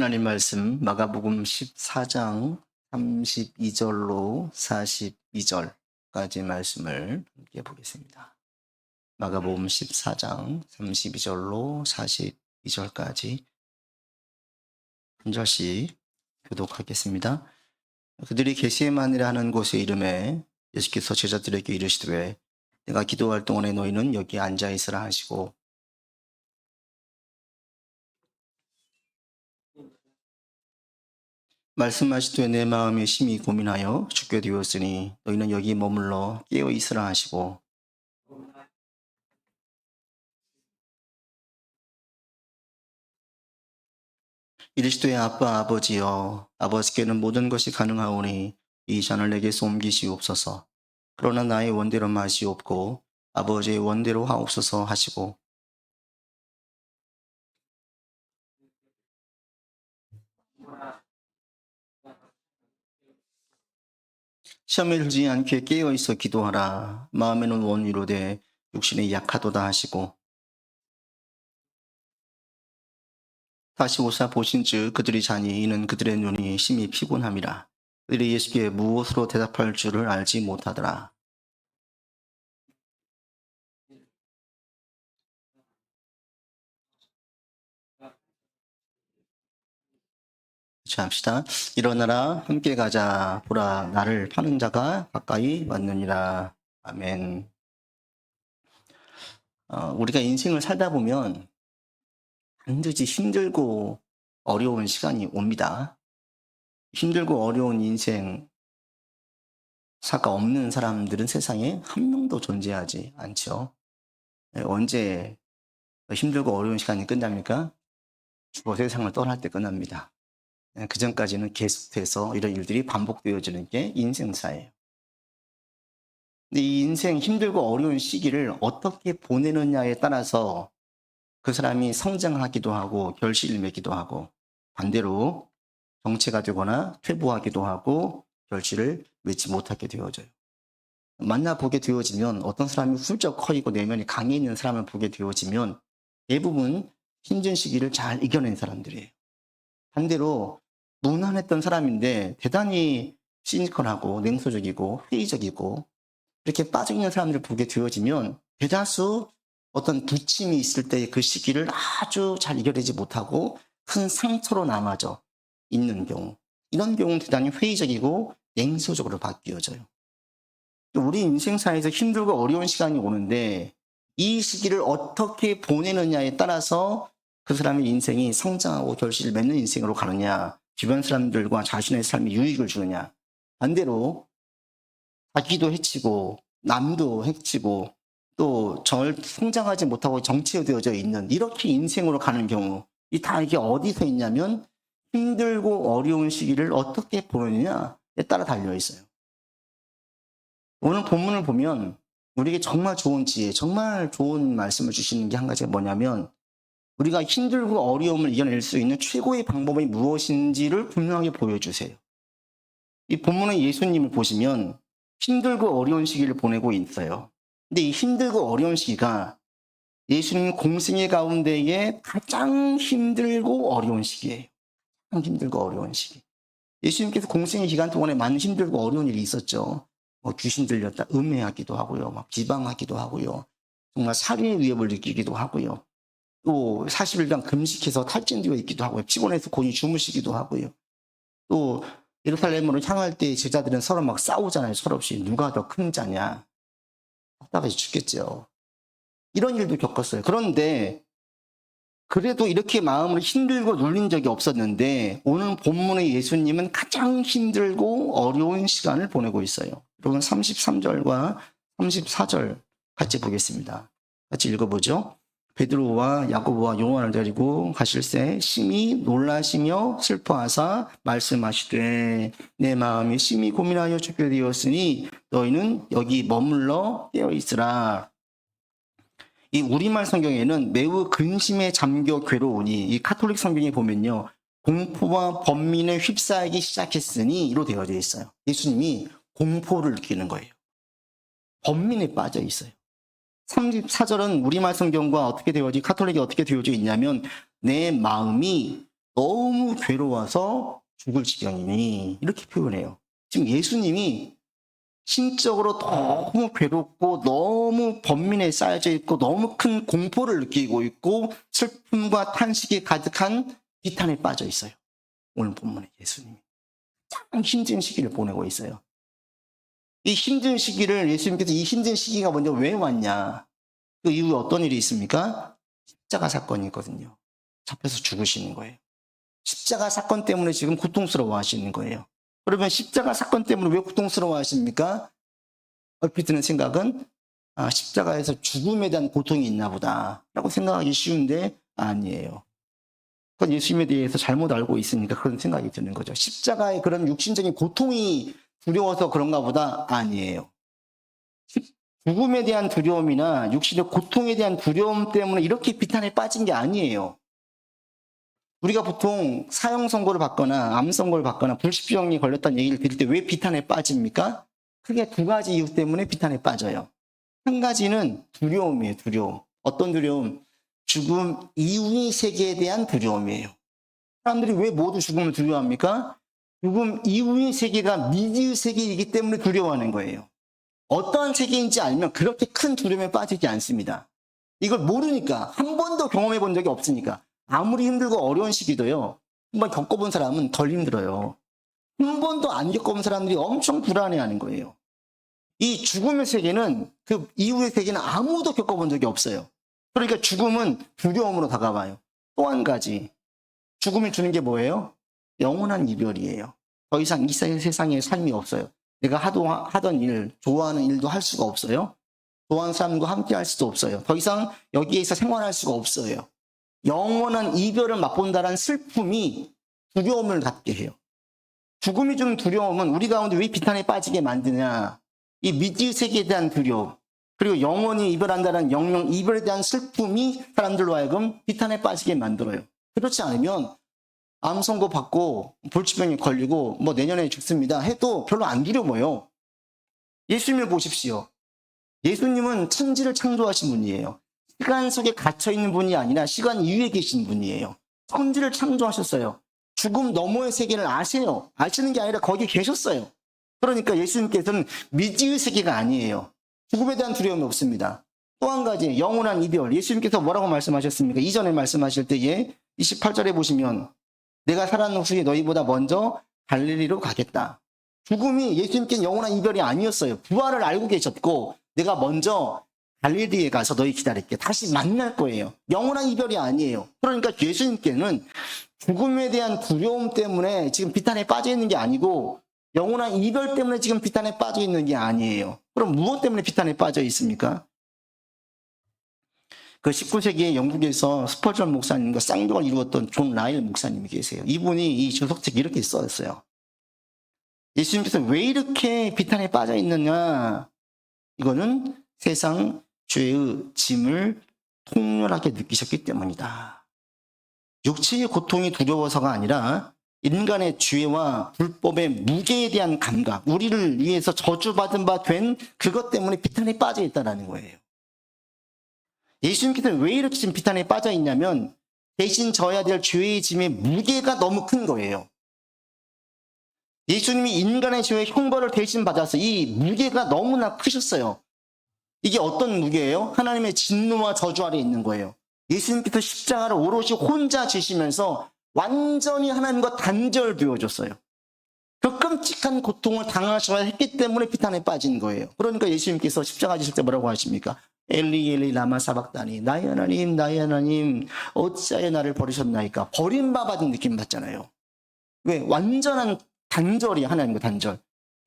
하나님 말씀 마가복음 14장 32절로 42절까지 말씀을 함께 보겠습니다. 마가복음 14장 32절로 42절까지 한 절씩 교독하겠습니다. 그들이 게세마네라 하는 곳에 이름에 예수께서 제자들에게 이르시되 내가 기도할 동안에 너희는 여기 앉아 있으라 하시고 말씀하시되 내 마음이 심히 고민하여 죽게 되었으니 너희는 여기 머물러 깨어 있으라 하시고 이르시되 아빠 아버지여 아버지께는 모든 것이 가능하오니 이 잔을 내게서 옮기시옵소서. 그러나 나의 원대로 마시옵고 아버지의 원대로 하옵소서 하시고 시험에 들지 않게 깨어 있어 기도하라. 마음에는 원위로되 육신이 약하도다 하시고 다시 오사 보신즉 그들이 자니 이는 그들의 눈이 심히 피곤함이라. 그들이 예수께 무엇으로 대답할 줄을 알지 못하더라. 합시다. 일어나라 함께 가자. 보라 나를 파는 자가 가까이 왔느니라. 아멘. 우리가 인생을 살다 보면 반드시 힘들고 어려운 시간이 옵니다. 힘들고 어려운 인생 사가 없는 사람들은 세상에 한 명도 존재하지 않죠. 언제 힘들고 어려운 시간이 끝납니까? 죽어 세상을 떠날 때 끝납니다. 그 전까지는 계속해서 이런 일들이 반복되어지는 게 인생사예요. 근데 이 인생 힘들고 어려운 시기를 어떻게 보내느냐에 따라서 그 사람이 성장하기도 하고 결실을 맺기도 하고 반대로 정체가 되거나 퇴보하기도 하고 결실을 맺지 못하게 되어져요. 만나보게 되어지면 어떤 사람이 훌쩍 커이고 내면이 강해 있는 사람을 보게 되어지면 대부분 힘든 시기를 잘 이겨낸 사람들이에요. 반대로 무난했던 사람인데 대단히 시니컬하고 냉소적이고 회의적이고 이렇게 빠져있는 사람들을 보게 되어지면 대다수 어떤 부침이 있을 때의 그 시기를 아주 잘 이겨내지 못하고 큰 상처로 남아져 있는 경우, 이런 경우는 대단히 회의적이고 냉소적으로 바뀌어져요. 우리 인생사에서 힘들고 어려운 시간이 오는데 이 시기를 어떻게 보내느냐에 따라서 그 사람의 인생이 성장하고 결실을 맺는 인생으로 가느냐, 주변 사람들과 자신의 삶에 유익을 주느냐, 반대로 자기도 해치고 남도 해치고 또 성장하지 못하고 정체되어져 있는 이렇게 인생으로 가는 경우, 이게 어디서 있냐면 힘들고 어려운 시기를 어떻게 보느냐에 따라 달려 있어요. 오늘 본문을 보면 우리에게 정말 좋은 지혜, 정말 좋은 말씀을 주시는 게 한 가지가 뭐냐면 우리가 힘들고 어려움을 이겨낼 수 있는 최고의 방법이 무엇인지를 분명하게 보여주세요. 이 본문의 예수님을 보시면 힘들고 어려운 시기를 보내고 있어요. 근데 이 힘들고 어려운 시기가 예수님 공생의 가운데에 가장 힘들고 어려운 시기예요. 가장 힘들고 어려운 시기. 예수님께서 공생의 기간 동안에 많은 힘들고 어려운 일이 있었죠. 귀신 들렸다 음해하기도 하고요. 비방하기도 하고요. 정말 살인의 위협을 느끼기도 하고요. 또 40일간 금식해서 탈진되어 있기도 하고요. 피곤해서 곤히 주무시기도 하고요. 또 예루살렘으로 향할 때 제자들은 서로 막 싸우잖아요. 서로없이 누가 더 큰 자냐. 답답해서 죽겠죠. 이런 일도 겪었어요. 그런데 그래도 이렇게 마음을 힘들고 눌린 적이 없었는데 오늘 본문의 예수님은 가장 힘들고 어려운 시간을 보내고 있어요. 여러분 33절과 34절 같이 보겠습니다. 같이 읽어보죠. 베드로와 야고보와 요한을 데리고 가실새 심히 놀라시며 슬퍼하사 말씀하시되 내 마음이 심히 고민하여 죽게 되었으니 너희는 여기 머물러 깨어 있으라. 이 우리말 성경에는 매우 근심에 잠겨 괴로우니, 이 카톨릭 성경에 보면요 공포와 번민에 휩싸이기 시작했으니 로 되어져 있어요. 예수님이 공포를 느끼는 거예요. 번민에 빠져 있어요. 34절은 우리말 성경과 어떻게 되어지 카톨릭이 어떻게 되어져 있냐면 내 마음이 너무 괴로워서 죽을 지경이니 이렇게 표현해요. 지금 예수님이 심적으로 너무 괴롭고 너무 번민에 쌓여져 있고 너무 큰 공포를 느끼고 있고 슬픔과 탄식이 가득한 비탄에 빠져 있어요. 오늘 본문에 예수님이 참 힘든 시기를 보내고 있어요. 이 힘든 시기를 예수님께서 이 힘든 시기가 먼저 왜 왔냐? 그 이후에 어떤 일이 있습니까? 십자가 사건이 있거든요. 잡혀서 죽으시는 거예요. 십자가 사건 때문에 지금 고통스러워 하시는 거예요. 그러면 십자가 사건 때문에 왜 고통스러워 하십니까? 얼핏 드는 생각은 십자가에서 죽음에 대한 고통이 있나 보다 라고 생각하기 쉬운데 아니에요. 그건 예수님에 대해서 잘못 알고 있으니까 그런 생각이 드는 거죠. 십자가의 그런 육신적인 고통이 두려워서 그런가 보다 아니에요. 죽음에 대한 두려움이나 육신의 고통에 대한 두려움 때문에 이렇게 비탄에 빠진 게 아니에요. 우리가 보통 사형 선고를 받거나 암 선고를 받거나 불치병이 걸렸다는 얘기를 들을 때 왜 비탄에 빠집니까? 크게 두 가지 이유 때문에 비탄에 빠져요. 한 가지는 두려움이에요. 두려움. 어떤 두려움? 죽음 이후의 세계에 대한 두려움이에요. 사람들이 왜 모두 죽음을 두려워합니까? 죽음 이후의 세계가 미지의 세계이기 때문에 두려워하는 거예요. 어떠한 세계인지 알면 그렇게 큰 두려움에 빠지지 않습니다. 이걸 모르니까, 한 번도 경험해 본 적이 없으니까. 아무리 힘들고 어려운 시기도요, 한번 겪어본 사람은 덜 힘들어요. 한 번도 안 겪어본 사람들이 엄청 불안해하는 거예요. 이 죽음의 세계는, 그 이후의 세계는 아무도 겪어본 적이 없어요. 그러니까 죽음은 두려움으로 다가와요. 또 한 가지, 죽음이 주는 게 뭐예요? 영원한 이별이에요. 더 이상 이 세상에 삶이 없어요. 내가 하던 일, 좋아하는 일도 할 수가 없어요. 좋아하는 사람과 함께 할 수도 없어요. 더 이상 여기에서 생활할 수가 없어요. 영원한 이별을 맛본다는 슬픔이 두려움을 갖게 해요. 죽음이 주는 두려움은 우리 가운데 왜 비탄에 빠지게 만드냐? 이 미지의 세계에 대한 두려움, 그리고 영원히 이별한다는 영영 이별에 대한 슬픔이 사람들로 하여금 비탄에 빠지게 만들어요. 그렇지 않으면 암 선고 받고 불치병에 걸리고 뭐 내년에 죽습니다 해도 별로 안 두려워요. 예수님을 보십시오. 예수님은 천지를 창조하신 분이에요. 시간 속에 갇혀있는 분이 아니라 시간 이후에 계신 분이에요. 천지를 창조하셨어요. 죽음 너머의 세계를 아세요. 아시는 게 아니라 거기 계셨어요. 그러니까 예수님께서는 미지의 세계가 아니에요. 죽음에 대한 두려움이 없습니다. 또 한 가지, 영원한 이별. 예수님께서 뭐라고 말씀하셨습니까? 이전에 말씀하실 때에 28절에 보시면 내가 살아난 후에 너희보다 먼저 갈릴리로 가겠다. 죽음이 예수님께는 영원한 이별이 아니었어요. 부활을 알고 계셨고 내가 먼저 갈릴리에 가서 너희 기다릴게. 다시 만날 거예요. 영원한 이별이 아니에요. 그러니까 예수님께는 죽음에 대한 두려움 때문에 지금 비탄에 빠져 있는 게 아니고 영원한 이별 때문에 지금 비탄에 빠져 있는 게 아니에요. 그럼 무엇 때문에 비탄에 빠져 있습니까? 그 19세기에 영국에서 스펄전 목사님과 쌍벽을 이루었던 존 라일 목사님이 계세요. 이분이 이 주석책에 이렇게 써있어요. 예수님께서 왜 이렇게 비탄에 빠져 있느냐? 이거는 세상 죄의 짐을 통렬하게 느끼셨기 때문이다. 육체의 고통이 두려워서가 아니라 인간의 죄와 불법의 무게에 대한 감각, 우리를 위해서 저주받은 바 된 그것 때문에 비탄에 빠져 있다는 거예요. 예수님께서는 왜 이렇게 지금 비탄에 빠져 있냐면 대신 져야 될 죄의 짐의 무게가 너무 큰 거예요. 예수님이 인간의 죄의 형벌을 대신 받아서 이 무게가 너무나 크셨어요. 이게 어떤 무게예요? 하나님의 진노와 저주 아래 있는 거예요. 예수님께서 십자가를 오롯이 혼자 지시면서 완전히 하나님과 단절되어졌어요. 그 끔찍한 고통을 당하셔야 했기 때문에 비탄에 빠진 거예요. 그러니까 예수님께서 십자가 지실 때 뭐라고 하십니까? 엘리 엘리 라마 사박다니, 나의 하나님 어찌하여 나를 버리셨나이까? 버림받은 느낌 받잖아요. 왜? 완전한 단절이 하나님과 단절.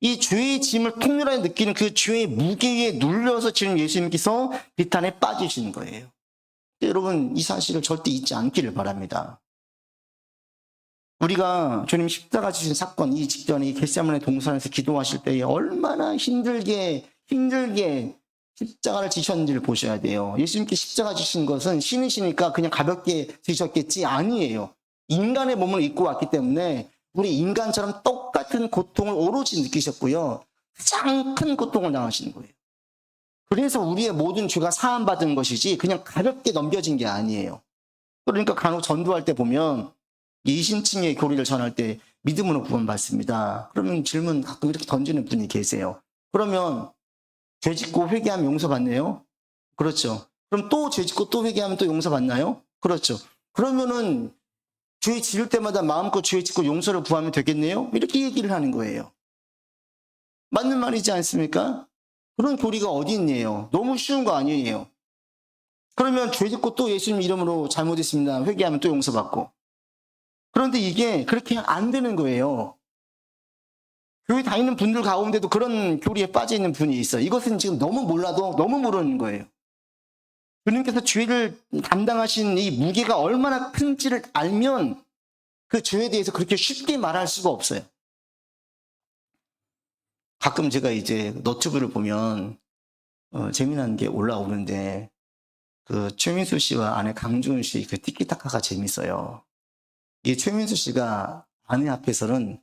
이 죄의 짐을 통렬하게 느끼는 그 죄의 무게에 눌려서 지금 예수님께서 비탄에 빠지시는 거예요. 여러분, 이 사실을 절대 잊지 않기를 바랍니다. 우리가 주님 십자가 지신 사건, 이 직전에 겟세마네 동산에서 기도하실 때에 얼마나 힘들게 십자가를 지셨는지를 보셔야 돼요. 예수님께 십자가 지신 것은 신이시니까 그냥 가볍게 지셨겠지 아니에요. 인간의 몸을 입고 왔기 때문에 우리 인간처럼 똑같은 고통을 오롯이 느끼셨고요. 가장 큰 고통을 당하시는 거예요. 그래서 우리의 모든 죄가 사함받은 것이지 그냥 가볍게 넘겨진 게 아니에요. 그러니까 간혹 전도할 때 보면 이신층의 교리를 전할 때 믿음으로 구원받습니다. 그러면 질문 가끔 이렇게 던지는 분이 계세요. 그러면 죄 짓고 회개하면 용서받네요? 그렇죠. 그럼 또 죄 짓고 또 회개하면 또 용서받나요? 그렇죠. 그러면은 죄 지을 때마다 마음껏 죄 짓고 용서를 구하면 되겠네요? 이렇게 얘기를 하는 거예요. 맞는 말이지 않습니까? 그런 교리가 어디 있네요. 너무 쉬운 거 아니에요. 그러면 죄 짓고 또 예수님 이름으로 잘못했습니다. 회개하면 또 용서받고. 그런데 이게 그렇게 안 되는 거예요. 교회 다니는 분들 가운데도 그런 교리에 빠져 있는 분이 있어요. 이것은 지금 너무 몰라도 너무 모르는 거예요. 주님께서 죄를 담당하신 이 무게가 얼마나 큰지를 알면 그 죄에 대해서 그렇게 쉽게 말할 수가 없어요. 가끔 제가 이제 너튜브를 보면 재미난 게 올라오는데 그 최민수 씨와 아내 강주은 씨 그 티키타카가 재밌어요. 이 최민수 씨가 아내 앞에서는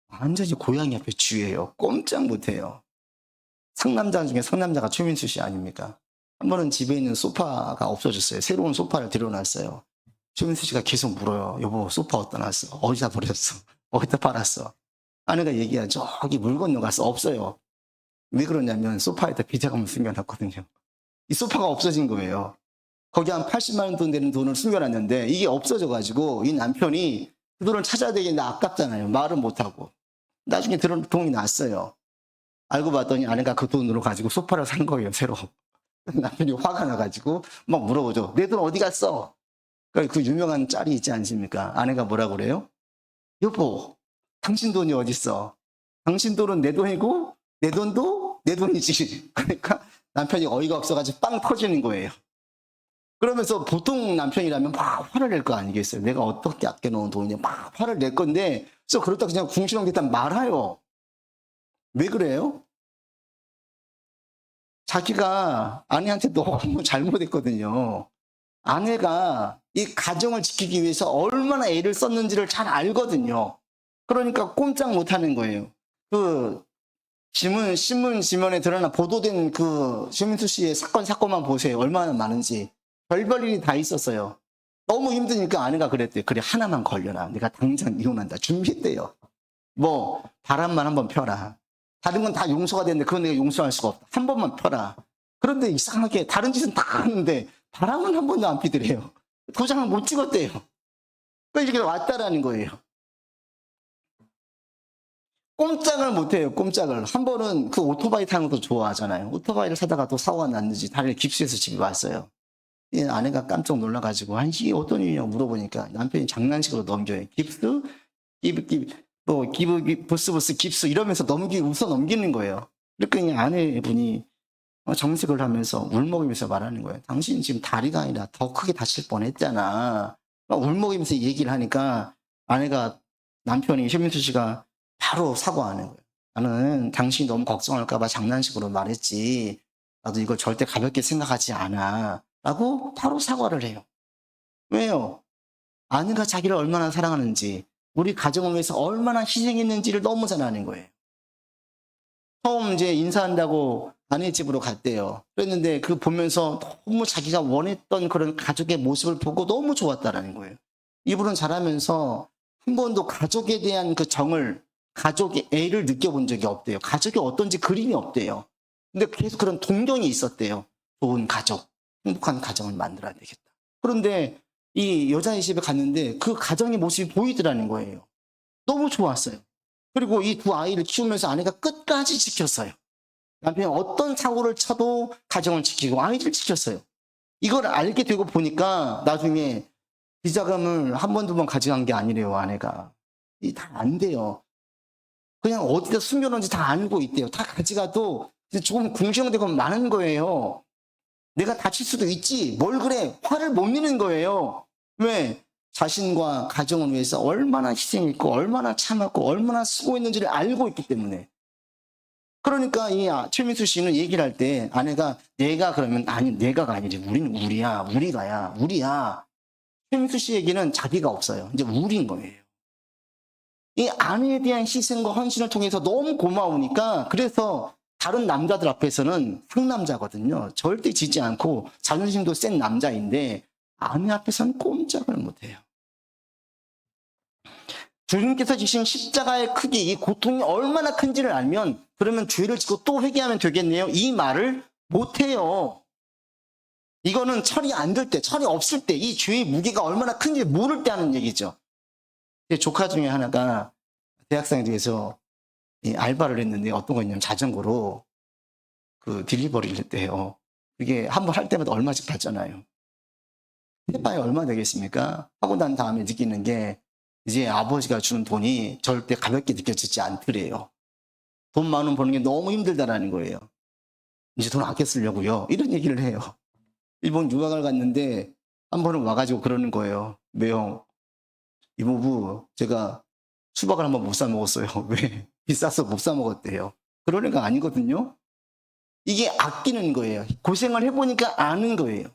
완전히 고양이 앞에 쥐예요. 꼼짝 못해요. 상남자 중에 상남자가 최민수 씨 아닙니까? 한 번은 집에 있는 소파가 없어졌어요. 새로운 소파를 들여놨어요. 최민수 씨가 계속 물어요. 여보, 소파 어디다 놨어? 어디다 버렸어? 어디다 팔았어? 아내가 얘기하죠. 저기 물 건너가서 없어요. 왜 그러냐면 소파에다 비자금을 숨겨놨거든요. 이 소파가 없어진 거예요. 거기 한 80만 원 되는 돈을 숨겨놨는데 이게 없어져가지고 이 남편이 그 돈을 찾아야 되겠는데 아깝잖아요. 말은 못하고. 나중에 돈이 났어요. 알고 봤더니 아내가 그 돈으로 가지고 소파를 산 거예요, 새로. 남편이 화가 나가지고 막 물어보죠. 내 돈 어디 갔어? 그러니까 그 유명한 짤이 있지 않습니까? 아내가 뭐라 그래요? 여보, 당신 돈이 어딨어? 당신 돈은 내 돈이고 내 돈도 내 돈이지. 그러니까 남편이 어이가 없어가지고 빵 터지는 거예요. 그러면서 보통 남편이라면 막 화를 낼 거 아니겠어요? 내가 어떻게 아껴놓은 돈이냐 막 화를 낼 건데 그래서 그렇다 그냥 궁시렁댔다 말아요. 왜 그래요? 자기가 아내한테 너무 잘못했거든요. 아내가 이 가정을 지키기 위해서 얼마나 애를 썼는지를 잘 알거든요. 그러니까 꼼짝 못하는 거예요. 그 신문 지면에 드러나 보도된 그 최민수 씨의 사건만 보세요. 얼마나 많은지. 별별 일이 다 있었어요. 너무 힘드니까 아내가 그랬대요. 그래, 하나만 걸려라. 내가 당장 이혼한다. 준비했대요. 뭐 바람만 한번 펴라. 다른 건 다 용서가 되는데 그건 내가 용서할 수가 없다. 한 번만 펴라. 그런데 이상하게 다른 짓은 다 하는데 바람은 한 번도 안 피더래요. 도장을 못 찍었대요. 그러니까 이렇게 왔다라는 거예요. 꼼짝을 못해요. 꼼짝을. 한 번은 그 오토바이 타는 것도 좋아하잖아요. 오토바이를 사다가 또 사고가 났는지 다리를 깁스해서 집에 왔어요. 이 아내가 깜짝 놀라가지고 이게 어떤 일이냐고 물어보니까 남편이 장난식으로 넘겨요. 깁스? 부스 깁스 이러면서 웃어 넘기는 거예요. 그러니까 아내분이 정색을 하면서 울먹이면서 말하는 거예요. 당신 지금 다리가 아니라 더 크게 다칠 뻔했잖아. 울먹이면서 얘기를 하니까 남편이 최민수 씨가 바로 사과하는 거예요. 나는 당신이 너무 걱정할까봐 장난식으로 말했지. 나도 이걸 절대 가볍게 생각하지 않아. 라고 바로 사과를 해요. 왜요? 아내가 자기를 얼마나 사랑하는지, 우리 가정을 위해서 얼마나 희생했는지를 너무 잘 아는 거예요. 처음 이제 인사한다고 아내 집으로 갔대요. 그랬는데 그 보면서 너무 자기가 원했던 그런 가족의 모습을 보고 너무 좋았다라는 거예요. 이분은 자라면서 한 번도 가족에 대한 그 정을, 가족의 애를 느껴본 적이 없대요. 가족이 어떤지 그림이 없대요. 근데 계속 그런 동경이 있었대요. 좋은 가족, 행복한 가정을 만들어야 되겠다. 그런데 이 여자의 집에 갔는데 그 가정의 모습이 보이더라는 거예요. 너무 좋았어요. 그리고 이 두 아이를 키우면서 아내가 끝까지 지켰어요. 남편이 어떤 사고를 쳐도 가정을 지키고 아이를 지켰어요. 이걸 알게 되고 보니까 나중에 비자금을 한 번, 두 번 가져간 게 아니래요, 아내가. 다 안 돼요. 그냥 어디다 숨겨놓은지 다 알고 있대요. 다 가져가도 조금 궁시렁대고 많은 거예요. 내가 다칠 수도 있지. 뭘 그래. 화를 못 내는 거예요. 왜? 자신과 가정을 위해서 얼마나 희생했고 얼마나 참았고 얼마나 수고했는지를 알고 있기 때문에. 그러니까 이 최민수 씨는 얘기를 할 때 아내가 내가 그러면 아니 내가가 아니지. 우리는 우리야. 최민수 씨 얘기는 자기가 없어요. 이제 우리인 거예요. 이 아내에 대한 희생과 헌신을 통해서 너무 고마우니까 그래서 다른 남자들 앞에서는 상남자거든요. 절대 지지 않고 자존심도 센 남자인데 아내 앞에서는 꼼짝을 못해요. 주님께서 지신 십자가의 크기, 이 고통이 얼마나 큰지를 알면 그러면 죄를 짓고 또 회개하면 되겠네요. 이 말을 못해요. 이거는 철이 안 들 때, 철이 없을 때 이 죄의 무게가 얼마나 큰지 모를 때 하는 얘기죠. 제 조카 중에 하나가 대학생에 대해서 알바를 했는데 어떤 거였냐면 자전거로 그 딜리버리를 했대요. 이게 한 번 할 때마다 얼마씩 받잖아요. 해봐야 얼마 되겠습니까? 하고 난 다음에 느끼는 게 이제 아버지가 주는 돈이 절대 가볍게 느껴지지 않더래요. 돈 많은 원 버는 게 너무 힘들다라는 거예요. 이제 돈 아껴 쓰려고요. 이런 얘기를 해요. 일본 유학을 갔는데 한 번은 와가지고 그러는 거예요. 매형, 이모부 제가 수박을 한번 못 사 먹었어요. 왜? 비싸서 못 사 먹었대요. 그런 애가 아니거든요. 이게 아끼는 거예요. 고생을 해보니까 아는 거예요.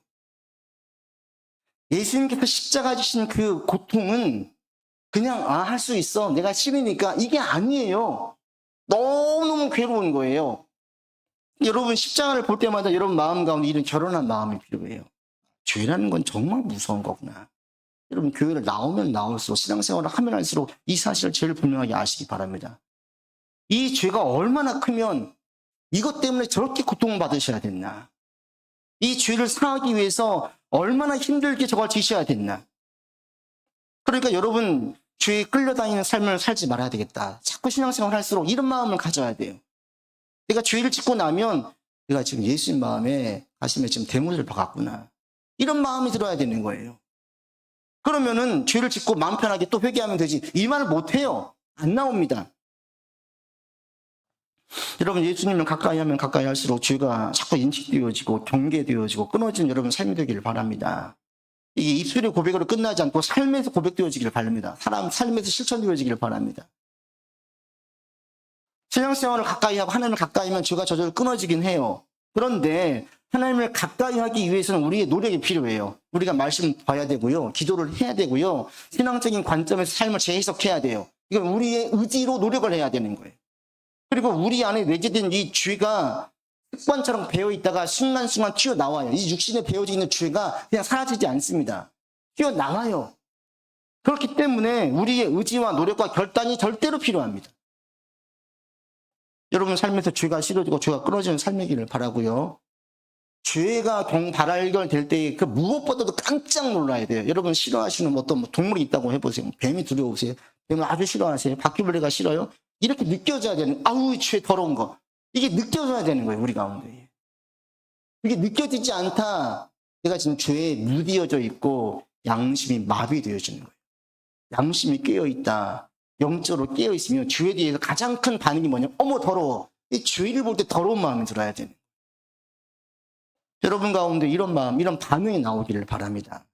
예수님께서 십자가 지신 그 고통은 그냥 할 수 있어. 내가 싫으니까 이게 아니에요. 너무너무 괴로운 거예요. 여러분 십자가를 볼 때마다 여러분 마음 가운데 이런 결혼한 마음이 필요해요. 죄라는 건 정말 무서운 거구나. 여러분 교회를 나오면 나올수록 신앙생활을 하면 할수록 이 사실을 제일 분명하게 아시기 바랍니다. 이 죄가 얼마나 크면 이것 때문에 저렇게 고통을 받으셔야 됐나. 이 죄를 사하기 위해서 얼마나 힘들게 저걸 지셔야 됐나. 그러니까 여러분 죄에 끌려다니는 삶을 살지 말아야 되겠다. 자꾸 신앙생활을 할수록 이런 마음을 가져야 돼요. 내가 죄를 짓고 나면 내가 지금 예수님 마음에 가슴에 지금 대못을 박았구나. 이런 마음이 들어야 되는 거예요. 그러면은 죄를 짓고 마음 편하게 또 회개하면 되지. 이 말을 못해요. 안 나옵니다. 여러분 예수님을 가까이 하면 가까이 할수록 죄가 자꾸 인식되어지고 경계되어지고 끊어지는 여러분 삶이 되기를 바랍니다. 이게 입술의 고백으로 끝나지 않고 삶에서 고백되어지기를 바랍니다. 사람 삶에서 실천되어지기를 바랍니다. 신앙생활을 가까이 하고 하나님을 가까이 하면 죄가 저절로 끊어지긴 해요. 그런데 하나님을 가까이 하기 위해서는 우리의 노력이 필요해요. 우리가 말씀 봐야 되고요. 기도를 해야 되고요. 신앙적인 관점에서 삶을 재해석해야 돼요. 이건 우리의 의지로 노력을 해야 되는 거예요. 그리고 우리 안에 내재된 이 죄가 습관처럼 배어있다가 순간순간 튀어나와요. 이 육신에 배어져 있는 죄가 그냥 사라지지 않습니다. 튀어나와요. 그렇기 때문에 우리의 의지와 노력과 결단이 절대로 필요합니다. 여러분 삶에서 죄가 싫어지고 죄가 끊어지는 삶이기를 바라고요. 죄가 발견될 때 그 무엇보다도 깜짝 놀라야 돼요. 여러분 싫어하시는 어떤 동물이 있다고 해보세요. 뱀이 두려우세요? 뱀을 아주 싫어하세요? 바퀴벌레가 싫어요? 이렇게 느껴져야 되는, 아우 죄 더러운 거. 이게 느껴져야 되는 거예요. 우리 가운데. 이게 느껴지지 않다. 내가 지금 죄에 무디어져 있고 양심이 마비되어지는 거예요. 양심이 깨어있다. 영적으로 깨어있으면 죄에 대해서 가장 큰 반응이 뭐냐면 어머 더러워. 이 죄를 볼 때 더러운 마음이 들어야 되는 거예요. 여러분 가운데 이런 마음, 이런 반응이 나오기를 바랍니다.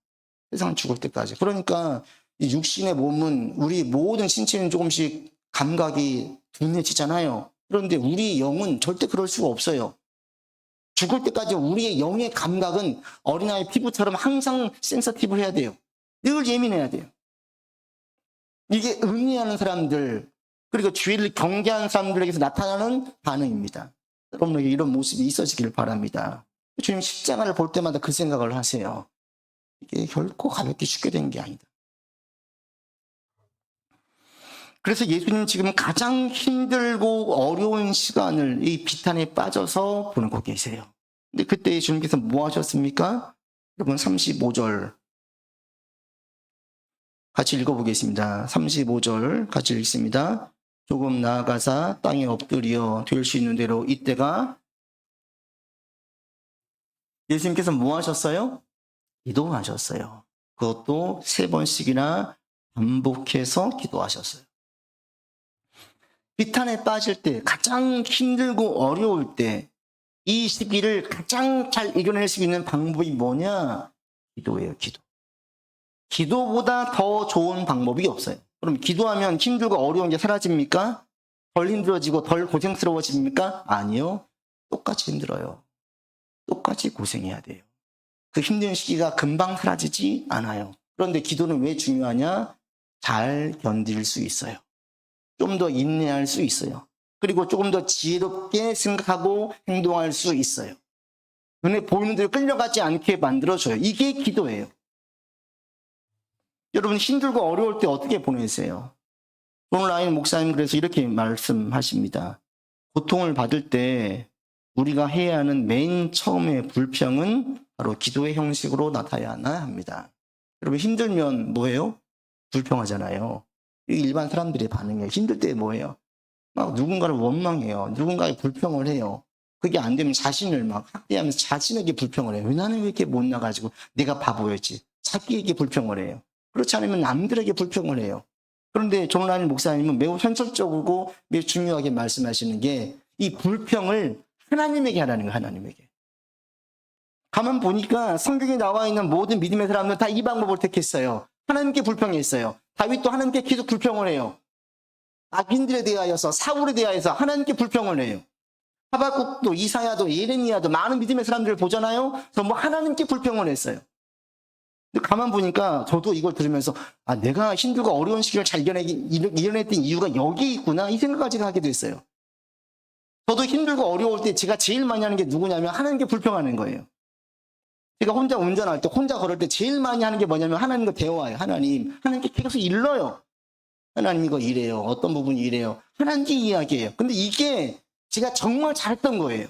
세상 죽을 때까지. 그러니까 이 육신의 몸은 우리 모든 신체는 조금씩 감각이 둔해지잖아요. 그런데 우리 영은 절대 그럴 수가 없어요. 죽을 때까지 우리의 영의 감각은 어린아이 피부처럼 항상 센서티브해야 돼요. 늘 예민해야 돼요. 이게 응애하는 사람들, 그리고 주의를 경계하는 사람들에게서 나타나는 반응입니다. 여러분에게 이런 모습이 있어지기를 바랍니다. 주님 십자가를 볼 때마다 그 생각을 하세요. 이게 결코 가볍게 쉽게 된 게 아니다. 그래서 예수님 지금 가장 힘들고 어려운 시간을 이 비탄에 빠져서 보내고 계세요. 근데 그때 주님께서 뭐 하셨습니까? 여러분 35절 같이 읽어보겠습니다. 35절 같이 읽습니다. 조금 나아가사 땅에 엎드려 될 수 있는 대로 이때가 예수님께서 뭐 하셨어요? 기도하셨어요. 그것도 3번씩이나 반복해서 기도하셨어요. 비탄에 빠질 때, 가장 힘들고 어려울 때, 이 시기를 가장 잘 이겨낼 수 있는 방법이 뭐냐? 기도예요, 기도. 기도보다 더 좋은 방법이 없어요. 그럼 기도하면 힘들고 어려운 게 사라집니까? 덜 힘들어지고 덜 고생스러워집니까? 아니요. 똑같이 힘들어요. 똑같이 고생해야 돼요. 그 힘든 시기가 금방 사라지지 않아요. 그런데 기도는 왜 중요하냐? 잘 견딜 수 있어요. 좀 더 인내할 수 있어요. 그리고 조금 더 지혜롭게 생각하고 행동할 수 있어요. 눈에 보이는 대로 끌려가지 않게 만들어줘요. 이게 기도예요. 여러분 힘들고 어려울 때 어떻게 보내세요? 존 라인 목사님 그래서 이렇게 말씀하십니다. 고통을 받을 때 우리가 해야 하는 맨 처음의 불평은 바로 기도의 형식으로 나타나야 합니다. 여러분 힘들면 뭐예요? 불평하잖아요. 일반 사람들의 반응이에요. 힘들 때 뭐예요? 막 누군가를 원망해요. 누군가에 불평을 해요. 그게 안 되면 자신을 막 학대하면서 자신에게 불평을 해요. 왜 나는 왜 이렇게 못 나가지고 내가 바보였지. 자기에게 불평을 해요. 그렇지 않으면 남들에게 불평을 해요. 그런데 존 라인 목사님은 매우 현실적이고 매우 중요하게 말씀하시는 게 이 불평을 하나님에게 하라는 거예요. 하나님에게. 가만 보니까 성경에 나와 있는 모든 믿음의 사람들은 다 이 방법을 택했어요. 하나님께 불평했어요. 다윗도 하나님께 계속 불평을 해요. 악인들에 대하여서 사울에 대하여서 하나님께 불평을 해요. 하박국도 이사야도 예레미야도 많은 믿음의 사람들을 보잖아요. 전부 하나님께 불평을 했어요. 근데 가만 보니까 저도 이걸 들으면서 내가 힘들고 어려운 시기를 잘 이겨냈던 이유가 여기 있구나 이 생각까지 하게 됐어요. 저도 힘들고 어려울 때 제가 제일 많이 하는 게 누구냐면 하나님께 불평하는 거예요. 제가 혼자 운전할 때 혼자 걸을 때 제일 많이 하는 게 뭐냐면 하나님과 대화해요. 하나님께 계속 일러요. 하나님 이거 이래요. 어떤 부분이 이래요. 하나님께 이야기해요. 근데 이게 제가 정말 잘했던 거예요.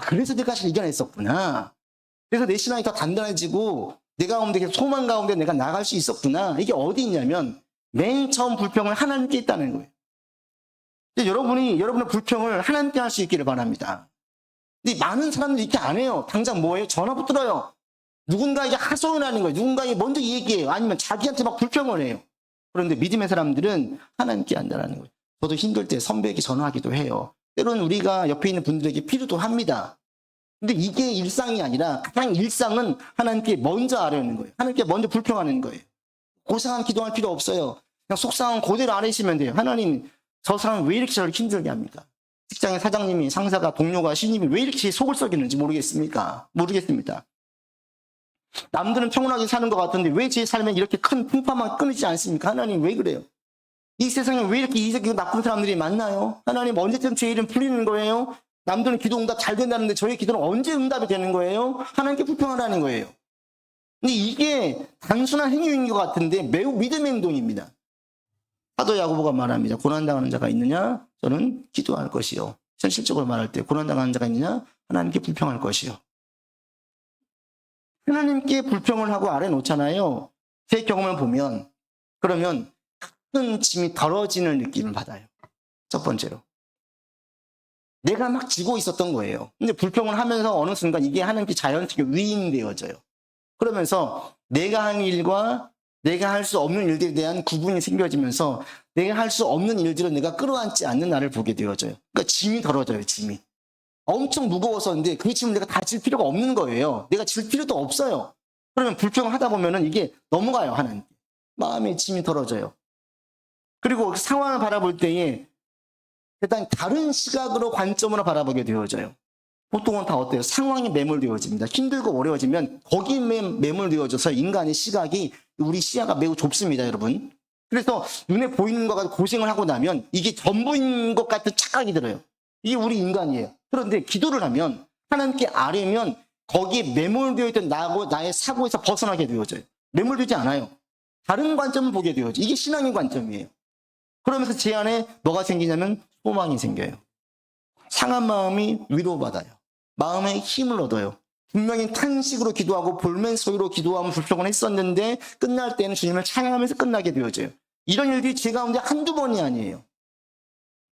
그래서 내가 잘 이겨냈었구나. 그래서 내 신앙이 더 단단해지고 내 가운데 소망 가운데 내가 나갈 수 있었구나. 이게 어디 있냐면 맨 처음 불평을 하나님께 했다는 거예요. 여러분이 여러분의 불평을 하나님께 할 수 있기를 바랍니다. 근데 많은 사람들이 이렇게 안 해요. 당장 뭐예요? 전화 붙들어요. 누군가에게 하소연하는 거예요. 누군가에게 먼저 얘기해요. 아니면 자기한테 막 불평을 해요. 그런데 믿음의 사람들은 하나님께 한다는 거예요. 저도 힘들 때 선배에게 전화하기도 해요. 때로는 우리가 옆에 있는 분들에게 필요도 합니다. 근데 이게 일상이 아니라 가장 일상은 하나님께 먼저 아뢰는 거예요. 하나님께 먼저 불평하는 거예요. 고상한 기도할 필요 없어요. 그냥 속상한 그대로 아뢰시면 돼요. 하나님, 저 사람은 왜 이렇게 저를 힘들게 합니까? 직장의 사장님이, 상사가, 동료가, 신임이 왜 이렇게 속을 썩이는지 모르겠습니다. 남들은 평온하게 사는 것 같은데 왜 제 삶에 이렇게 큰 풍파만 끊이지 않습니까? 하나님 왜 그래요? 이 세상에 왜 이렇게 이적이고 나쁜 사람들이 많나요? 하나님 언제쯤 제 일은 풀리는 거예요? 남들은 기도 응답 잘 된다는데 저의 기도는 언제 응답이 되는 거예요? 하나님께 불평하라는 거예요. 근데 이게 단순한 행위인 것 같은데 매우 믿음의 행동입니다. 사도 야고보가 말합니다. 고난당하는 자가 있느냐? 저는 기도할 것이요. 현실적으로 말할 때 고난당하는 자가 있느냐? 하나님께 불평할 것이요. 하나님께 불평을 하고 아래놓잖아요. 제 경험을 보면 그러면 큰 짐이 덜어지는 느낌을 받아요. 첫 번째로. 내가 막 지고 있었던 거예요. 근데 불평을 하면서 어느 순간 이게 하나님께 자연스럽게 위임되어져요. 그러면서 내가 한 일과 내가 할 수 없는 일들에 대한 구분이 생겨지면서 내가 할 수 없는 일들을 내가 끌어안지 않는 나를 보게 되어져요. 그러니까 짐이 덜어져요, 짐이. 엄청 무거웠었는데 그 짐을 내가 다 질 필요가 없는 거예요. 내가 질 필요도 없어요. 그러면 불평을 하다 보면은 이게 넘어가요, 하나님께. 마음의 짐이 덜어져요. 그리고 그 상황을 바라볼 때에 일단 다른 시각으로 관점으로 바라보게 되어져요. 보통은 다 어때요? 상황에 매몰되어집니다. 힘들고 어려워지면 거기에 매몰되어져서 인간의 시각이 우리 시야가 매우 좁습니다, 여러분. 그래서 눈에 보이는 것 같은 고생을 하고 나면 이게 전부인 것 같은 착각이 들어요. 이게 우리 인간이에요. 그런데 기도를 하면 하나님께 아뢰면 거기에 매몰되어 있던 나의 사고에서 벗어나게 되어져요. 매몰되지 않아요. 다른 관점을 보게 되어져요. 이게 신앙의 관점이에요. 그러면서 제 안에 뭐가 생기냐면 소망이 생겨요. 상한 마음이 위로받아요. 마음에 힘을 얻어요. 분명히 탄식으로 기도하고 볼멘 소리로 기도하면 불평을 했었는데 끝날 때는 주님을 찬양하면서 끝나게 되어져요. 이런 일들이 제 가운데 한두 번이 아니에요.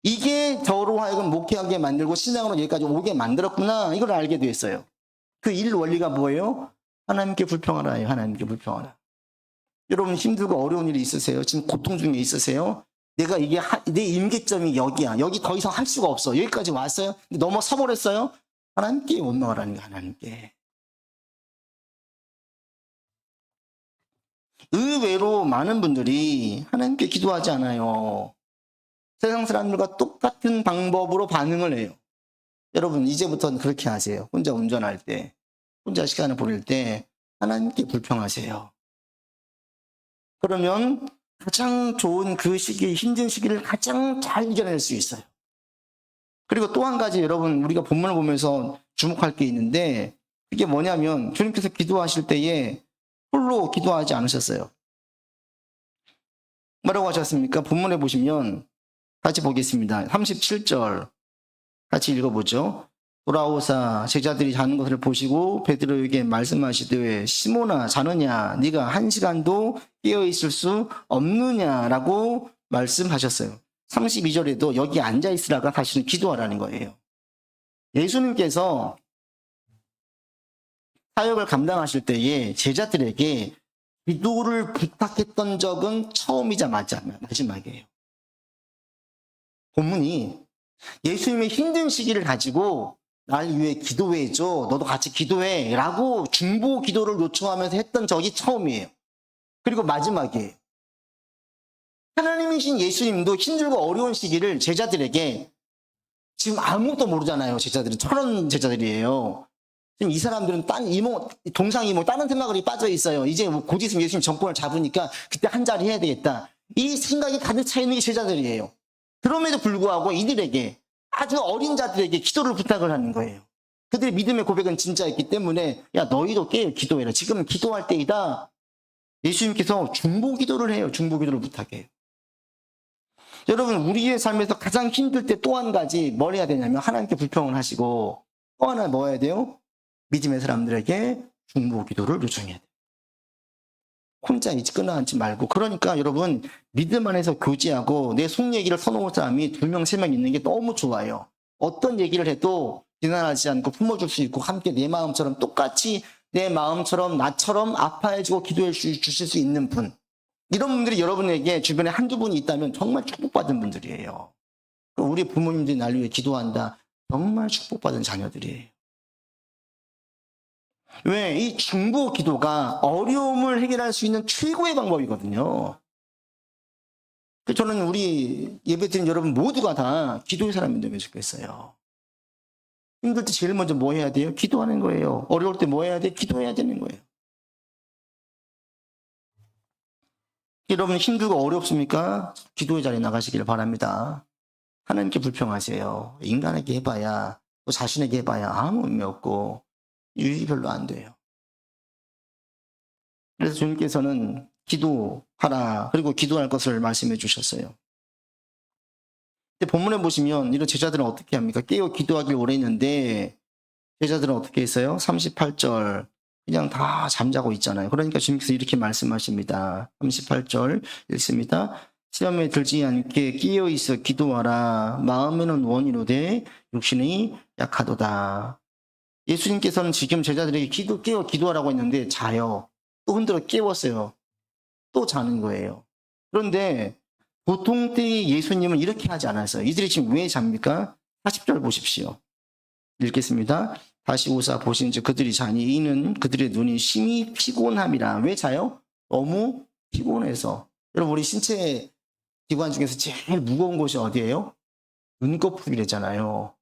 이게 저로 하여금 목회하게 만들고 신앙으로 여기까지 오게 만들었구나. 이걸 알게 됐어요. 그 일 원리가 뭐예요? 하나님께 불평하라예요. 하나님께 불평하라. 여러분 힘들고 어려운 일이 있으세요? 지금 고통 중에 있으세요? 내가 이게 내 임계점이 여기야. 여기 더 이상 할 수가 없어. 여기까지 왔어요? 근데 넘어서 버렸어요? 하나님께 원망하라는 게 하나님께. 의외로 많은 분들이 하나님께 기도하지 않아요. 세상 사람들과 똑같은 방법으로 반응을 해요. 여러분 이제부터는 그렇게 하세요. 혼자 운전할 때, 혼자 시간을 보낼 때 하나님께 불평하세요. 그러면 가장 좋은 그 시기, 힘든 시기를 가장 잘 이겨낼 수 있어요. 그리고 또 한 가지 여러분 우리가 본문을 보면서 주목할 게 있는데 그게 뭐냐면 주님께서 기도하실 때에 홀로 기도하지 않으셨어요. 뭐라고 하셨습니까? 본문에 보시면 같이 보겠습니다. 37절 같이 읽어보죠. 돌아오사 제자들이 자는 것을 보시고 베드로에게 말씀하시되 시몬아 자느냐 네가 한 시간도 깨어있을 수 없느냐라고 말씀하셨어요. 32절에도 여기 앉아있으라가 사실은 기도하라는 거예요. 예수님께서 사역을 감당하실 때에 제자들에게 기도를 부탁했던 적은 처음이자 마지막이에요. 본문이 예수님의 힘든 시기를 가지고 날 위해 기도해줘, 너도 같이 기도해 라고 중보 기도를 요청하면서 했던 적이 처음이에요. 그리고 마지막이에요. 하나님이신 예수님도 힘들고 어려운 시기를 제자들에게, 지금 아무것도 모르잖아요. 제자들은 천원 제자들이에요. 지금 이 사람들은 동상이몽 다른 생각이 빠져 있어요. 이제 곧 있으면 예수님 정권을 잡으니까 그때 한 자리 해야 되겠다. 이 생각이 가득 차 있는 게 제자들이에요. 그럼에도 불구하고 이들에게, 아주 어린 자들에게 기도를 부탁을 하는 거예요. 그들의 믿음의 고백은 진짜였기 때문에 야 너희도 깨어 기도해라. 지금 기도할 때이다. 예수님께서 중보 기도를 해요. 중보 기도를 부탁해요. 여러분, 우리의 삶에서 가장 힘들 때 또 한 가지 뭘 해야 되냐면 하나님께 불평을 하시고, 또 하나 뭐 해야 돼요? 믿음의 사람들에게 중보 기도를 요청해야 돼요. 혼자 끊어앉지 말고. 그러니까 여러분, 믿음 안에서 교제하고 내 속 얘기를 터놓을 사람이 2명, 3명 있는 게 너무 좋아요. 어떤 얘기를 해도 비난하지 않고 품어줄 수 있고, 함께 내 마음처럼 똑같이 내 마음처럼 나처럼 아파해주고 기도해 주실 수 있는 분, 이런 분들이 여러분에게 주변에 한두 분이 있다면 정말 축복받은 분들이에요. 우리 부모님들이 날 위해 기도한다. 정말 축복받은 자녀들이에요. 왜? 이 중보 기도가 어려움을 해결할 수 있는 최고의 방법이거든요. 저는 우리 예배드린 여러분 모두가 다 기도의 사람이 되면 좋겠어요. 힘들 때 제일 먼저 뭐 해야 돼요? 기도하는 거예요. 어려울 때 뭐 해야 돼? 기도해야 되는 거예요. 여러분 힘들고 어렵습니까? 기도의 자리에 나가시기를 바랍니다. 하나님께 불평하세요. 인간에게 해봐야, 또 자신에게 해봐야 아무 의미 없고 유익이 별로 안 돼요. 그래서 주님께서는 기도하라, 그리고 기도할 것을 말씀해 주셨어요. 근데 본문에 보시면 이런 제자들은 어떻게 합니까? 깨어 기도하길 원했는데 제자들은 어떻게 했어요? 38절 그냥 다 잠자고 있잖아요. 그러니까 주님께서 이렇게 말씀하십니다. 38절 읽습니다. 시험에 들지 않게 끼어 있어 기도하라. 마음에는 원이로되 육신이 약하도다. 예수님께서는 지금 제자들에게 깨어 기도하라고 했는데 자요. 또 흔들어 깨웠어요. 또 자는 거예요. 그런데 보통 때의 예수님은 이렇게 하지 않았어요. 이들이 지금 왜 잡니까? 40절 보십시오. 읽겠습니다. 다시 오사 보신즉 그들이 자니 이는 그들의 눈이 심히 피곤함이라. 왜 자요? 너무 피곤해서. 여러분, 우리 신체 기관 중에서 제일 무거운 곳이 어디예요? 눈꺼풀이래잖아요.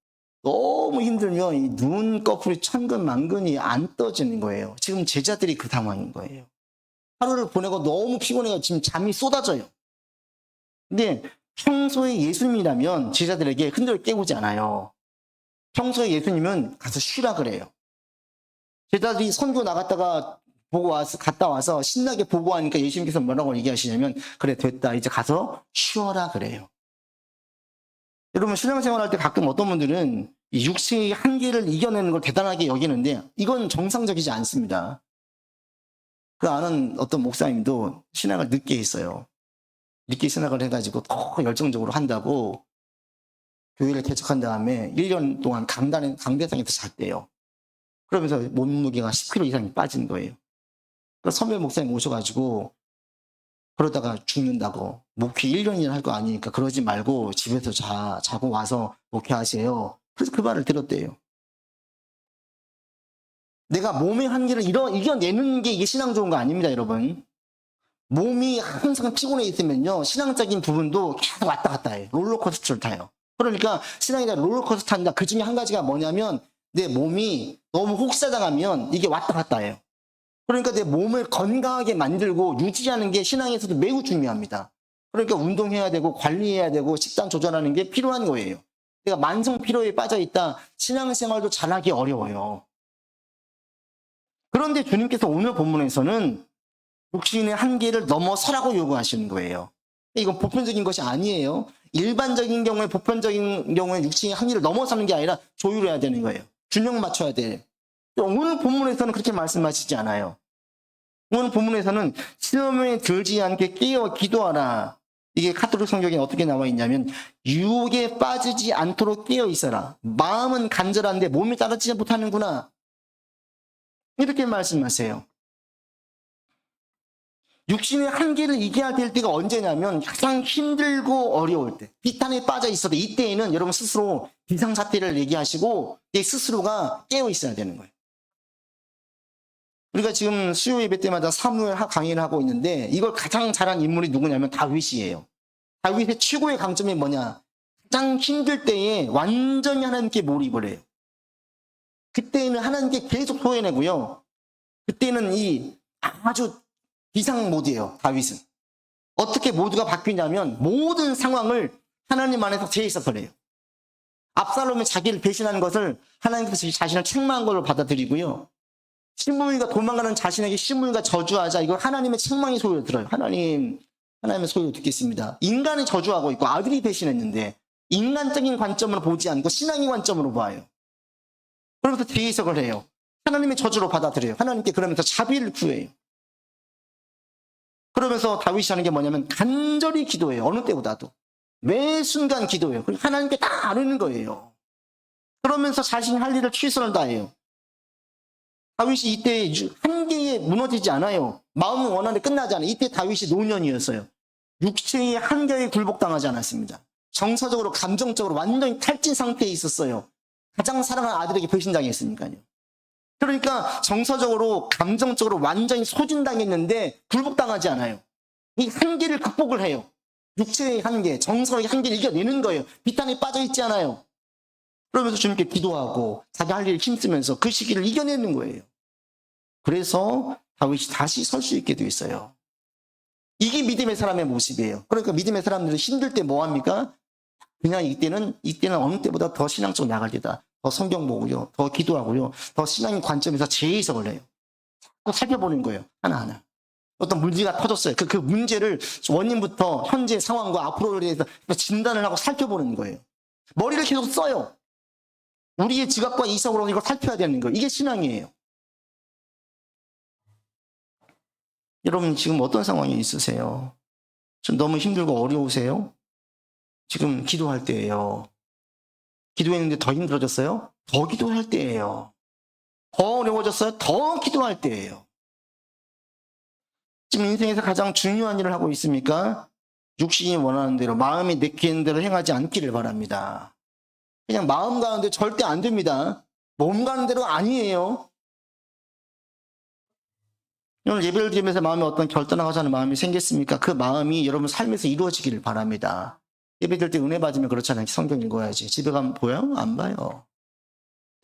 너무 힘들면 이 눈꺼풀이 천근만근이 안 떠지는 거예요. 지금 제자들이 그 상황인 거예요. 하루를 보내고 너무 피곤해서 지금 잠이 쏟아져요. 근데 평소에 예수님이라면 제자들에게 흔들어 깨우지 않아요. 평소에 예수님은 가서 쉬라 그래요. 제자들이 선교 나갔다가 갔다 와서 신나게 보고하니까 예수님께서 뭐라고 얘기하시냐면 그래 됐다 이제 가서 쉬어라 그래요. 여러분, 신앙생활할 때 가끔 어떤 분들은 이 육체의 한계를 이겨내는 걸 대단하게 여기는데 이건 정상적이지 않습니다. 그 아는 어떤 목사님도 신앙을 늦게 했어요. 늦게 신학을 해가지고 더 열정적으로 한다고 교회를 개척한 다음에 1년 동안 강대상에서 잤대요. 그러면서 몸무게가 10kg 이상이 빠진 거예요. 그래서 선배 목사님 오셔가지고 그러다가 죽는다고, 목회 1년이나 할 거 아니니까 그러지 말고 집에서 자고 와서 목회하세요. 그래서 그 말을 들었대요. 내가 몸의 한계를 이겨내는 게 이게 신앙 좋은 거 아닙니다, 여러분. 몸이 항상 피곤해 있으면요, 신앙적인 부분도 계속 왔다 갔다 해요. 롤러코스터를 타요. 그러니까 신앙이다 롤러코스터 탄다. 그 중에 한 가지가 뭐냐면 내 몸이 너무 혹사당하면 이게 왔다 갔다 해요. 그러니까 내 몸을 건강하게 만들고 유지하는 게 신앙에서도 매우 중요합니다. 그러니까 운동해야 되고 관리해야 되고 식단 조절하는 게 필요한 거예요. 내가 만성 피로에 빠져 있다. 신앙생활도 잘하기 어려워요. 그런데 주님께서 오늘 본문에서는 육신의 한계를 넘어서라고 요구하시는 거예요. 이건 보편적인 것이 아니에요. 일반적인 경우에, 보편적인 경우에 육신의 한계를 넘어서는 게 아니라 조율해야 되는 거예요. 균형 맞춰야 돼요. 오늘 본문에서는 그렇게 말씀하시지 않아요. 오늘 본문에서는 시험에 들지 않게 깨어 기도하라. 이게 카톨릭 성경에 어떻게 나와 있냐면 유혹에 빠지지 않도록 깨어 있어라. 마음은 간절한데 몸이 따르지 못하는구나. 이렇게 말씀하세요. 육신의 한계를 이겨야 될 때가 언제냐면 가장 힘들고 어려울 때, 비탄에 빠져 있어도 이때에는 여러분 스스로 비상사태를 얘기하시고 내 스스로가 깨어 있어야 되는 거예요. 우리가 지금 수요 예배 때마다 사무엘 강의를 하고 있는데 이걸 가장 잘한 인물이 누구냐면 다윗이에요. 다윗의 최고의 강점이 뭐냐? 가장 힘들 때에 완전히 하나님께 몰입을 해요. 그때는 하나님께 계속 소해내고요. 그때는 이 아주 비상 모드예요. 다윗은. 어떻게 모두가 바뀌냐면 모든 상황을 하나님 안에서 재해석을 해요. 압살롬이 자기를 배신하는 것을 하나님께서 자신을 책망한 걸로 받아들이고요. 시므이가 도망가는 자신에게 시므이가 저주하자 이걸 하나님의 책망의 소리로 들어요. 하나님의 소리로 듣겠습니다. 인간이 저주하고 있고 아들이 배신했는데 인간적인 관점으로 보지 않고 신앙의 관점으로 봐요. 그러면서 재해석을 해요. 하나님의 저주로 받아들여요. 하나님께 그러면서 자비를 구해요. 그러면서 다윗이 하는 게 뭐냐면 간절히 기도해요. 어느 때보다도. 매 순간 기도해요. 그리고 하나님께 다 아는 거예요. 그러면서 자신이 할 일을 최선을 다해요. 다윗이 이때 한계에 무너지지 않아요. 마음은 원한데 끝나지 않아요. 이때 다윗이 노년이었어요. 육체의 한계에 굴복당하지 않았습니다. 정서적으로 감정적으로 완전히 탈진 상태에 있었어요. 가장 사랑하는 아들에게 배신당했으니까요. 그러니까 정서적으로 감정적으로 완전히 소진당했는데 굴복당하지 않아요. 이 한계를 극복을 해요. 육체의 한계, 정서의 한계를 이겨내는 거예요. 비탄에 빠져있지 않아요. 그러면서 주님께 기도하고 자기 할 일을 힘쓰면서 그 시기를 이겨내는 거예요. 그래서 다윗이 다시 설 수 있게 돼 있어요. 이게 믿음의 사람의 모습이에요. 그러니까 믿음의 사람들은 힘들 때 뭐 합니까? 그냥 이때는 어느 때보다 더 신앙적으로 나갈 때다. 더 성경 보고요. 더 기도하고요. 더 신앙의 관점에서 재해석을 해요. 꼭 살펴보는 거예요. 하나하나. 어떤 문제가 터졌어요. 그 문제를 원인부터 현재 상황과 앞으로에 대해서 진단을 하고 살펴보는 거예요. 머리를 계속 써요. 우리의 지각과 이성으로 이걸 살펴야 되는 거예요. 이게 신앙이에요. 여러분 지금 어떤 상황에 있으세요? 좀 너무 힘들고 어려우세요? 지금 기도할 때예요. 기도했는데 더 힘들어졌어요? 더 기도할 때예요. 더 어려워졌어요? 더 기도할 때예요. 지금 인생에서 가장 중요한 일을 하고 있습니까? 육신이 원하는 대로, 마음이 내키는 대로 행하지 않기를 바랍니다. 그냥 마음 가는 대로 절대 안 됩니다. 몸 가는 대로 아니에요. 오늘 예배를 드리면서 마음에 어떤 결단하고자 하는 마음이 생겼습니까? 그 마음이 여러분 삶에서 이루어지기를 바랍니다. 예배 드릴 때 은혜 받으면 그렇잖아요. 성경 읽어야지. 집에 가면 보여요? 안 봐요.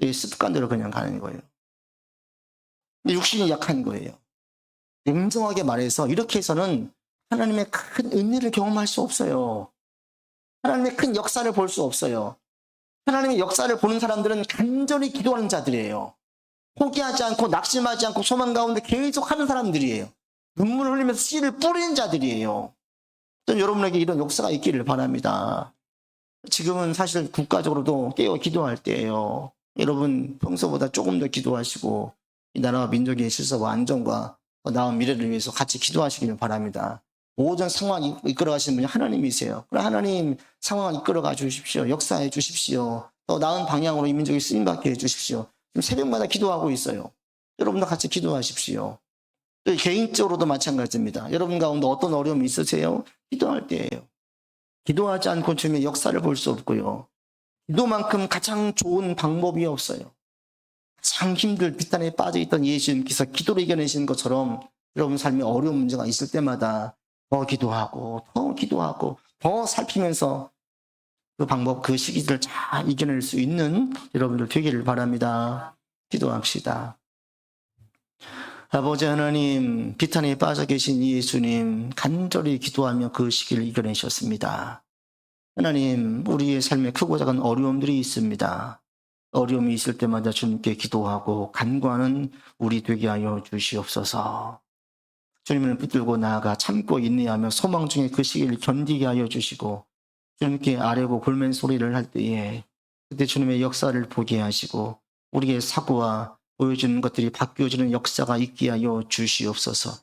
습관대로 그냥 가는 거예요. 육신이 약한 거예요. 냉정하게 말해서 이렇게 해서는 하나님의 큰 은혜를 경험할 수 없어요. 하나님의 큰 역사를 볼 수 없어요. 하나님의 역사를 보는 사람들은 간절히 기도하는 자들이에요. 포기하지 않고 낙심하지 않고 소망 가운데 계속 하는 사람들이에요. 눈물을 흘리면서 씨를 뿌리는 자들이에요. 여러분에게 이런 역사가 있기를 바랍니다. 지금은 사실 국가적으로도 깨어 기도할 때예요. 여러분 평소보다 조금 더 기도하시고 이 나라와 민족의 질서와 안정과 더 나은 미래를 위해서 같이 기도하시기를 바랍니다. 모든 상황을 이끌어가시는 분이 하나님이세요. 그럼 하나님 상황을 이끌어가 주십시오. 역사해 주십시오. 더 나은 방향으로 이 민족이 쓰임받게 해주십시오. 지금 새벽마다 기도하고 있어요. 여러분도 같이 기도하십시오. 또 개인적으로도 마찬가지입니다. 여러분 가운데 어떤 어려움이 있으세요? 기도할 때예요. 기도하지 않고 주님의 역사를 볼 수 없고요. 기도만큼 가장 좋은 방법이 없어요. 가장 힘들 비탄에 빠져있던 예수님께서 기도를 이겨내시는 것처럼 여러분 삶에 어려운 문제가 있을 때마다 더 기도하고 더 살피면서 그 방법, 그 시기들을 잘 이겨낼 수 있는 여러분들 되기를 바랍니다. 기도합시다. 아버지 하나님, 비탄에 빠져 계신 예수님, 간절히 기도하며 그 시기를 이겨내셨습니다. 하나님, 우리의 삶에 크고 작은 어려움들이 있습니다. 어려움이 있을 때마다 주님께 기도하고 간구하는 우리 되게 하여 주시옵소서. 주님을 붙들고 나아가 참고 인내하며 소망 중에 그 시기를 견디게 하여 주시고, 주님께 아뢰고 골멘 소리를 할 때에 그때 주님의 역사를 보게 하시고 우리의 사고와 보여주는 것들이 바뀌어지는 역사가 있게 하여 주시옵소서.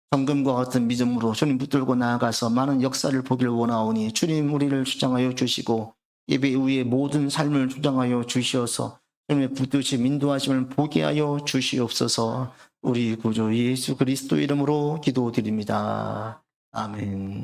정금과 같은 믿음으로 주님 붙들고 나아가서 많은 역사를 보길 원하오니 주님 우리를 주장하여 주시고 예배 이후의 모든 삶을 주장하여 주시어서 주님의 붙드심 인도하심을 보게 하여 주시옵소서. 우리 구주 예수 그리스도 이름으로 기도드립니다. 아멘.